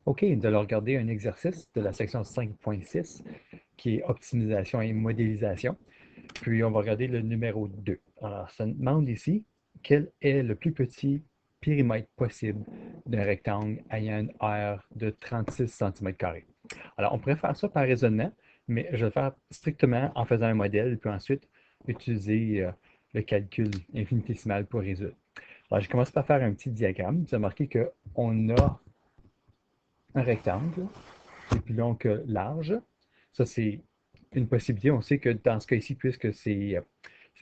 OK, nous allons regarder un exercice de la section 5.6 qui est optimisation et modélisation. Puis on va regarder le numéro 2. Alors, ça nous demande ici quel est le plus petit périmètre possible d'un rectangle ayant une aire de 36 cm². Alors, on pourrait faire ça par raisonnement, mais je vais le faire strictement en faisant un modèle, puis ensuite utiliser le calcul infinitésimal pour résoudre. Alors, je commence par faire un petit diagramme. Vous avez remarqué qu'on a un rectangle qui est plus long que large. Ça, c'est une possibilité. On sait que dans ce cas ici, puisque c'est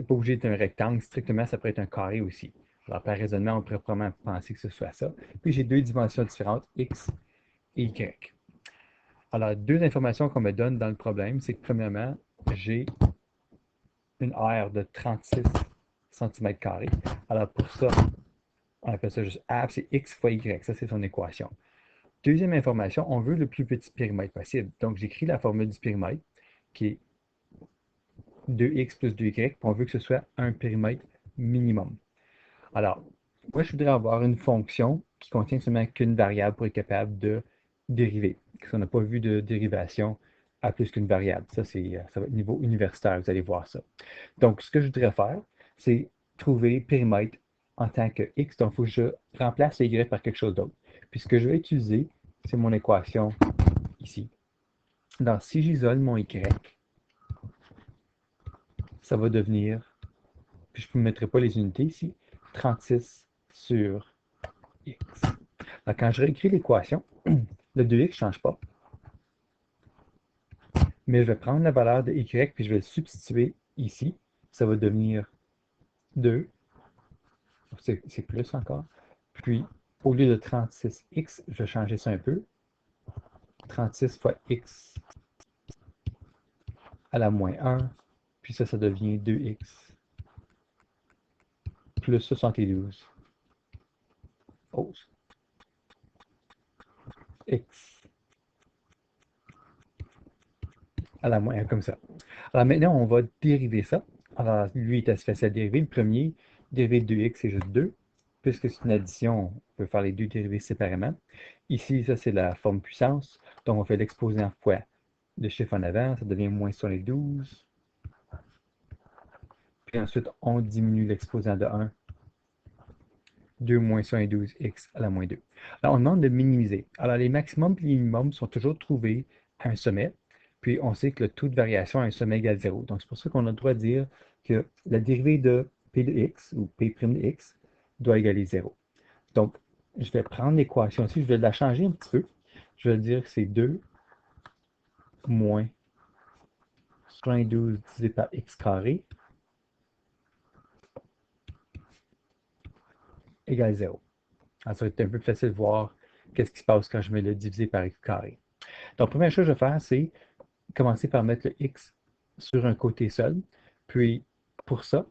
pas obligé d'être un rectangle, strictement, ça peut être un carré aussi. Alors, par raisonnement, on pourrait probablement penser que ce soit ça. Puis, j'ai deux dimensions différentes, x et y. Alors, deux informations qu'on me donne dans le problème, c'est que premièrement, j'ai une aire de 36 cm². Alors, pour ça, on appelle ça juste A, c'est x fois y. Ça, c'est son équation. Deuxième information, on veut le plus petit périmètre possible. Donc, j'écris la formule du périmètre, qui est 2x plus 2y, puis on veut que ce soit un périmètre minimum. Alors, moi, je voudrais avoir une fonction qui contient seulement qu'une variable pour être capable de dériver. Parce qu'on n'a pas vu de dérivation à plus qu'une variable. Ça, ça va être niveau universitaire, vous allez voir ça. Donc, ce que je voudrais faire, c'est trouver périmètre en tant que x. Donc, il faut que je remplace le y par quelque chose d'autre. Puis, ce que je vais utiliser, c'est mon équation ici. Donc, si j'isole mon y, ça va devenir, puis je ne mettrai pas les unités ici, 36 sur x. Donc, quand je réécris l'équation, le 2x ne change pas, mais je vais prendre la valeur de y puis je vais le substituer ici. Ça va devenir 2, c'est plus encore. Puis, au lieu de 36x, je vais changer ça un peu. 36 fois x à la moins 1, puis ça devient 2x plus 72 x à la moins 1 comme ça. Alors maintenant, on va dériver ça. Alors, lui est assez facile à dériver. Le premier, dérivé de 2x, c'est juste 2. Puisque c'est une addition, on peut faire les deux dérivés séparément. Ici, ça, c'est la forme puissance. Donc, on fait l'exposant fois le chiffre en avant. Ça devient moins 72. Puis ensuite, on diminue l'exposant de 1. 2 moins 72x à la moins 2. Alors, on demande de minimiser. Alors, les maximums et les minimums sont toujours trouvés à un sommet. Puis, on sait que le taux de variation à un sommet égale 0. Donc, c'est pour ça qu'on a le droit de dire que la dérivée de p de x, ou p' de x, doit égaler 0. Donc, je vais prendre l'équation ici, je vais la changer un petit peu. Je vais dire que c'est 2 moins 72 divisé par x carré égale 0. Alors, ça va être un peu plus facile de voir qu'est-ce qui se passe quand je mets le divisé par x carré. Donc, la première chose que je vais faire, c'est commencer par mettre le x sur un côté seul. Puis, pour ça,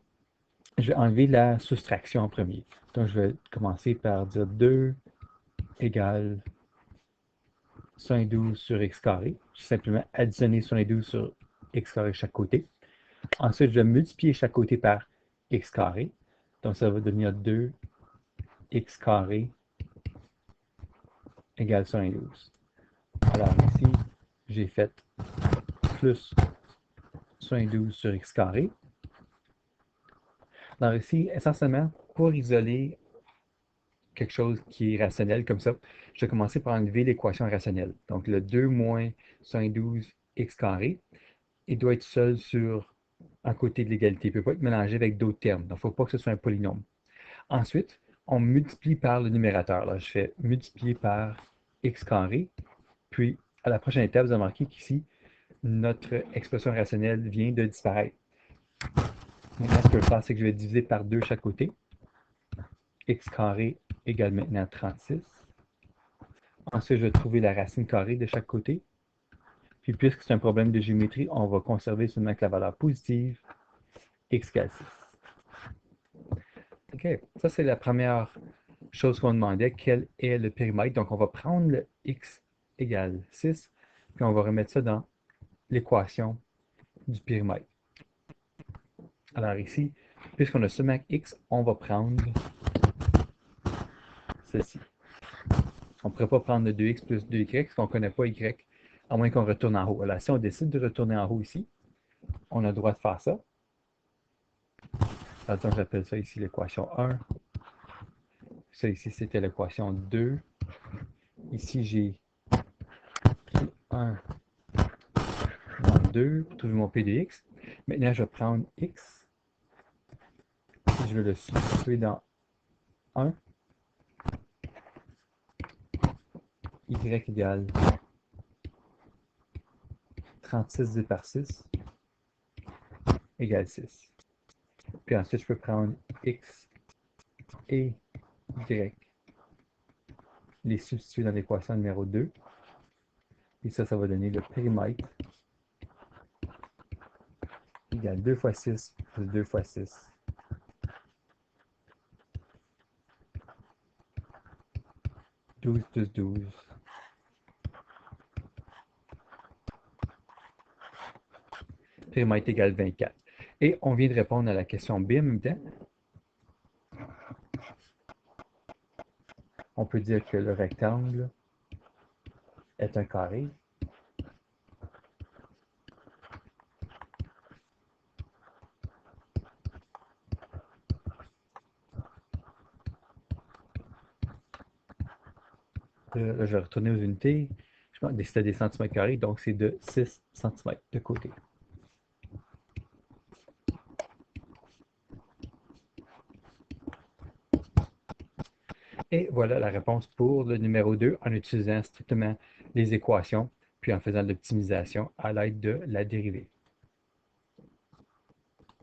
je vais enlever la soustraction en premier. Donc, je vais commencer par dire 2 égale 72 sur x carré. Je vais simplement additionner 72 sur x carré chaque côté. Ensuite, je vais multiplier chaque côté par x carré. Donc, ça va devenir 2 x carré égale 72. Alors ici, j'ai fait plus 72 sur x carré. Alors ici, essentiellement, pour isoler quelque chose qui est rationnel comme ça, je vais commencer par enlever l'équation rationnelle. Donc le 2 moins 72 x carré, il doit être seul sur un côté de l'égalité. Il ne peut pas être mélangé avec d'autres termes. Donc il ne faut pas que ce soit un polynôme. Ensuite, on multiplie par le numérateur. Là, je fais multiplier par x carré. Puis, à la prochaine étape, vous avez remarqué qu'ici, notre expression rationnelle vient de disparaître. Maintenant, ce que je vais faire, c'est que je vais diviser par 2 chaque côté. X carré égale maintenant 36. Ensuite, je vais trouver la racine carrée de chaque côté. Puis, puisque c'est un problème de géométrie, on va conserver seulement que la valeur positive, x égale 6. OK, ça c'est la première chose qu'on demandait, quel est le périmètre. Donc, on va prendre le x égale 6, puis on va remettre ça dans l'équation du périmètre. Alors ici, puisqu'on a seulement x, on va prendre ceci. On ne pourrait pas prendre le 2x plus 2y parce qu'on ne connaît pas y, à moins qu'on retourne en haut. Alors, si on décide de retourner en haut ici, on a le droit de faire ça. Attends, j'appelle ça ici l'équation 1. Ça ici, c'était l'équation 2. Ici, j'ai 1 dans 2 pour trouver mon p de x. Maintenant, je vais prendre x. Et je vais le substituer dans 1. Y égale 36 divisé par 6 égale 6. Puis ensuite, je peux prendre x et y, les substituer dans l'équation numéro 2. Et ça va donner le périmètre égale 2 fois 6 plus 2 fois 6. 12 plus 12. Périmètre égale 24. Et on vient de répondre à la question B en même temps. On peut dire que le rectangle est un carré. Je vais retourner aux unités. Je pense que c'était des centimètres carrés, donc c'est de 6 cm de côté. Et voilà la réponse pour le numéro 2 en utilisant strictement les équations, puis en faisant de l'optimisation à l'aide de la dérivée.